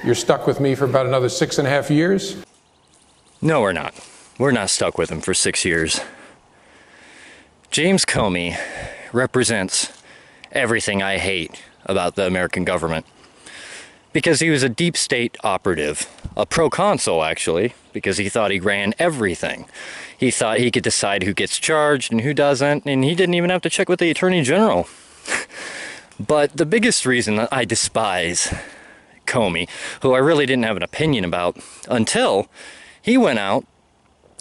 You're stuck with me for about another 6.5 years? No, we're not. We're not stuck with him for 6 years. James Comey represents everything I hate about the American government. Because he was a deep state operative, a proconsul actually, because he thought he ran everything. He thought he could decide who gets charged and who doesn't, and he didn't even have to check with the Attorney General. But the biggest reason that I despise Comey, who I really didn't have an opinion about until he went out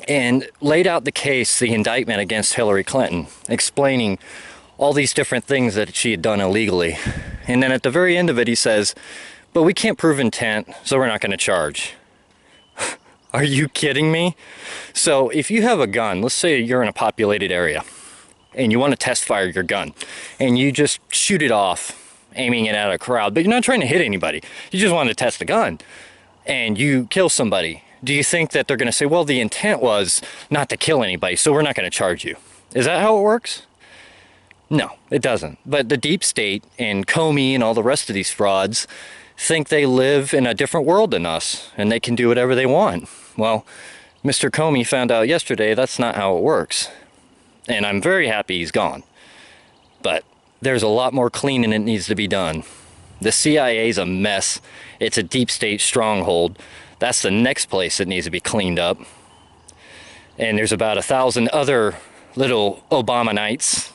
and laid out the case, the indictment against Hillary Clinton, explaining all these different things that she had done illegally. And then at the very end of it, he says, but we can't prove intent, so we're not going to charge. Are you kidding me? So if you have a gun, let's say you're in a populated area, and you want to test fire your gun, and you just shoot it off, aiming it at a crowd, but you're not trying to hit anybody. You just want to test the gun, and you kill somebody. Do you think that they're going to say, well, the intent was not to kill anybody, so we're not going to charge you? Is that how it works? No, it doesn't. But the deep state and Comey and all the rest of these frauds think they live in a different world than us, and they can do whatever they want. Well, Mr. Comey found out yesterday that's not how it works. And I'm very happy he's gone. But there's a lot more cleaning that needs to be done. The CIA's a mess. It's a deep state stronghold. That's the next place that needs to be cleaned up. And there's about 1,000 other little Obamanites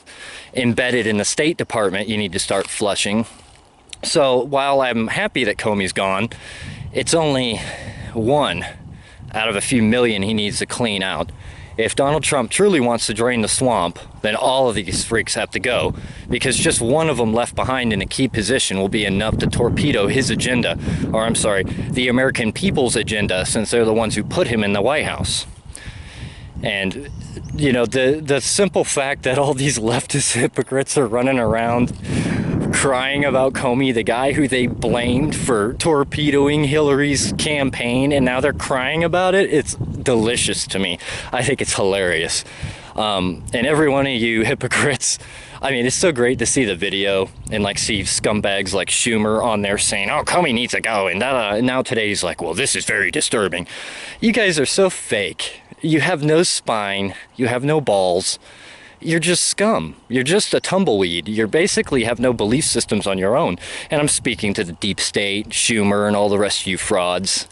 embedded in the State Department you need to start flushing. So while I'm happy that Comey's gone, it's only one out of a few million he needs to clean out. If Donald Trump truly wants to drain the swamp, then all of these freaks have to go, because just one of them left behind in a key position will be enough to torpedo his agenda, or I'm sorry, the American people's agenda, since they're the ones who put him in the White House. And, you know, the simple fact that all these leftist hypocrites are running around crying about Comey, the guy who they blamed for torpedoing Hillary's campaign, and now they're crying about it, it's delicious to me. I think it's hilarious. And every one of you hypocrites, I mean, it's so great to see the video and like see scumbags like Schumer on there saying, oh, Comey needs to go, and now today's like, well, this is very disturbing. You guys are so fake. You have no spine, you have no balls. You're just scum. You're just a tumbleweed. You basically have no belief systems on your own. And I'm speaking to the deep state, Schumer, and all the rest of you frauds.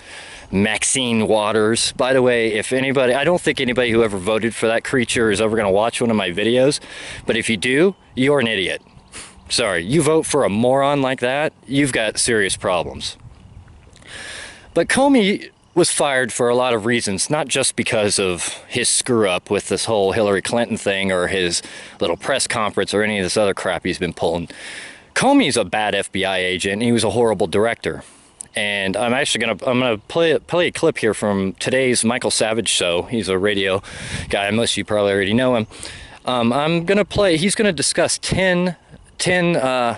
Maxine Waters. By the way, if anybody, I don't think anybody who ever voted for that creature is ever going to watch one of my videos. But if you do, you're an idiot. Sorry, you vote for a moron like that, you've got serious problems. But Comey was fired for a lot of reasons, not just because of his screw up with this whole Hillary Clinton thing or his little press conference or any of this other crap he's been pulling. Comey's a bad FBI agent. He was a horrible director. And I'm actually gonna play a clip here from today's Michael Savage show. He's a radio guy. Most of you probably already know him. He's gonna discuss 10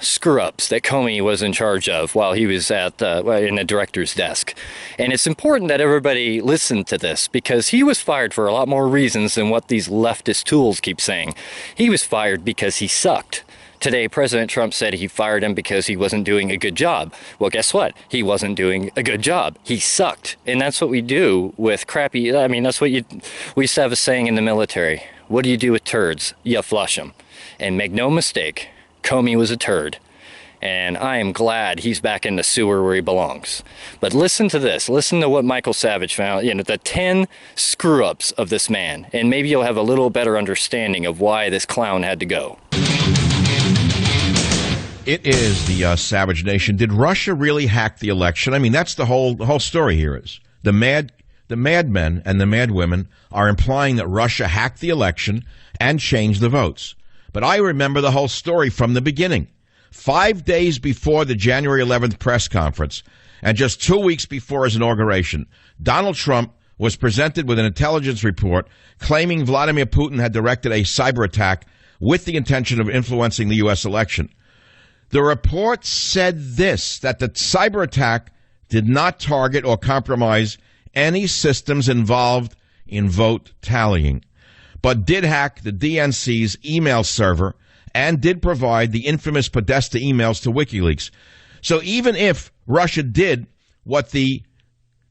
screw-ups that Comey was in charge of while he was in the director's desk. And it's important that everybody listen to this, because he was fired for a lot more reasons than what these leftist tools keep saying. He was fired because he sucked. Today, President Trump said he fired him because he wasn't doing a good job. Well, guess what? He wasn't doing a good job. He sucked. And that's what we do with crappy, I mean, that's what we used to have a saying in the military. What do you do with turds? You flush them. And make no mistake, Comey was a turd, and I am glad he's back in the sewer where he belongs. But listen to this. Listen to what Michael Savage found, the 10 screw-ups of this man, and maybe you'll have a little better understanding of why this clown had to go. It is the Savage Nation. Did Russia really hack the election? I mean, that's the whole story here is. The madmen and the madwomen are implying that Russia hacked the election and changed the votes. But I remember the whole story from the beginning. 5 days before the January 11th press conference, and just 2 weeks before his inauguration, Donald Trump was presented with an intelligence report claiming Vladimir Putin had directed a cyber attack with the intention of influencing the U.S. election. The report said this, that the cyber attack did not target or compromise any systems involved in vote tallying, but did hack the DNC's email server and did provide the infamous Podesta emails to WikiLeaks. So even if Russia did what the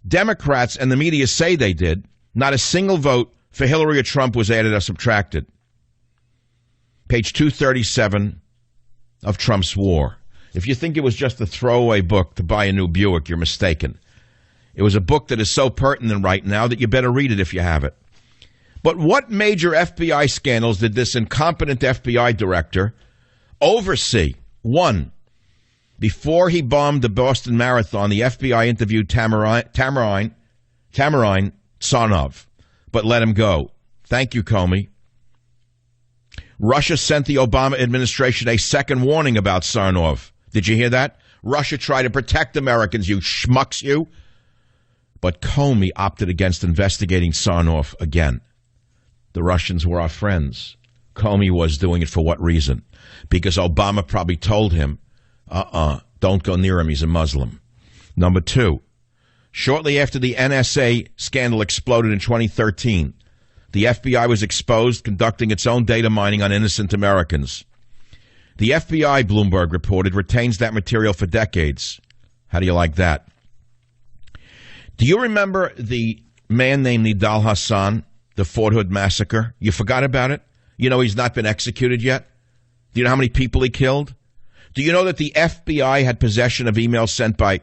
Democrats and the media say they did, not a single vote for Hillary or Trump was added or subtracted. Page 237 of Trump's War. If you think it was just a throwaway book to buy a new Buick, you're mistaken. It was a book that is so pertinent right now that you better read it if you have it. But what major FBI scandals did this incompetent FBI director oversee? One, before he bombed the Boston Marathon, the FBI interviewed Tamerine Tsarnaev, but let him go. Thank you, Comey. Russia sent the Obama administration a second warning about Tsarnaev. Did you hear that? Russia tried to protect Americans, you schmucks, you. But Comey opted against investigating Tsarnaev again. The Russians were our friends. Comey was doing it for what reason? Because Obama probably told him, don't go near him, he's a Muslim. Number two, shortly after the NSA scandal exploded in 2013, the FBI was exposed conducting its own data mining on innocent Americans. The FBI, Bloomberg reported, retains that material for decades. How do you like that? Do you remember the man named Nidal Hassan, the Fort Hood massacre? You forgot about it? You know he's not been executed yet? Do you know how many people he killed? Do you know that the FBI had possession of emails sent by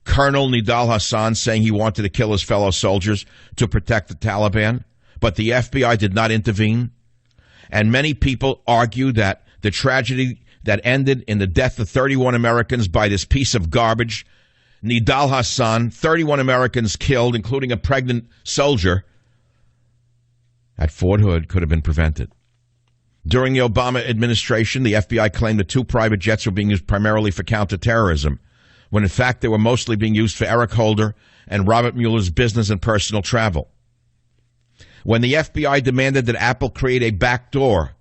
Colonel Nidal Hassan saying he wanted to kill his fellow soldiers to protect the Taliban? But the FBI did not intervene. And many people argue that the tragedy that ended in the death of 31 Americans by this piece of garbage, Nidal Hassan, 31 Americans killed, including a pregnant soldier, at Fort Hood, could have been prevented. During the Obama administration, the FBI claimed that 2 private jets were being used primarily for counterterrorism, when in fact they were mostly being used for Eric Holder and Robert Mueller's business and personal travel. When the FBI demanded that Apple create a backdoor,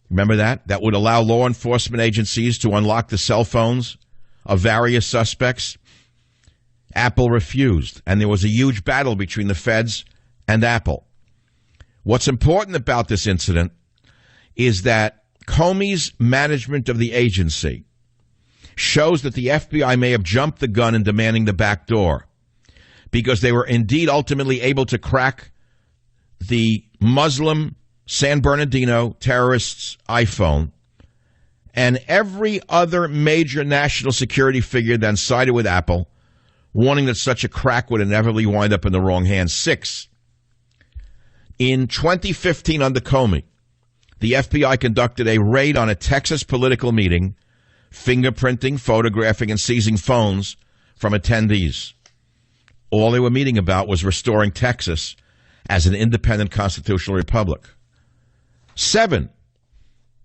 remember that would allow law enforcement agencies to unlock the cell phones of various suspects, Apple refused, and there was a huge battle between the feds and Apple. What's important about this incident is that Comey's management of the agency shows that the FBI may have jumped the gun in demanding the back door because they were indeed ultimately able to crack the Muslim San Bernardino terrorist's iPhone, and every other major national security figure then sided with Apple, warning that such a crack would inevitably wind up in the wrong hands. 6. In 2015 under Comey, the FBI conducted a raid on a Texas political meeting, fingerprinting, photographing, and seizing phones from attendees. All they were meeting about was restoring Texas as an independent constitutional republic. 7.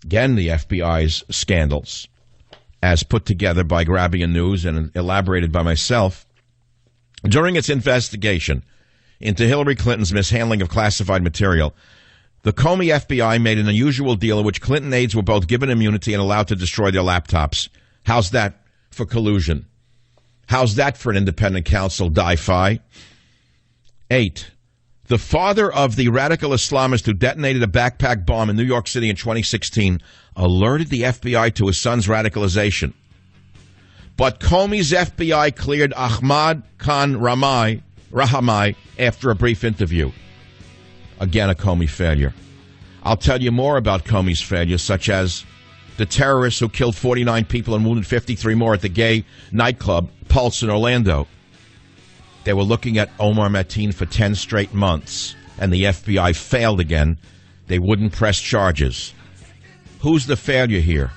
Again, the FBI's scandals, as put together by Grabbian News and elaborated by myself. During its investigation into Hillary Clinton's mishandling of classified material, the Comey FBI made an unusual deal in which Clinton aides were both given immunity and allowed to destroy their laptops. How's that for collusion? How's that for an independent counsel, die-fi? 8. The father of the radical Islamist who detonated a backpack bomb in New York City in 2016 alerted the FBI to his son's radicalization. But Comey's FBI cleared Ahmad Khan Rahamai after a brief interview. Again, a Comey failure. I'll tell you more about Comey's failures, such as the terrorists who killed 49 people and wounded 53 more at the gay nightclub Pulse in Orlando. They were looking at Omar Mateen for 10 straight months, and the FBI failed again. They wouldn't press charges. Who's the failure here?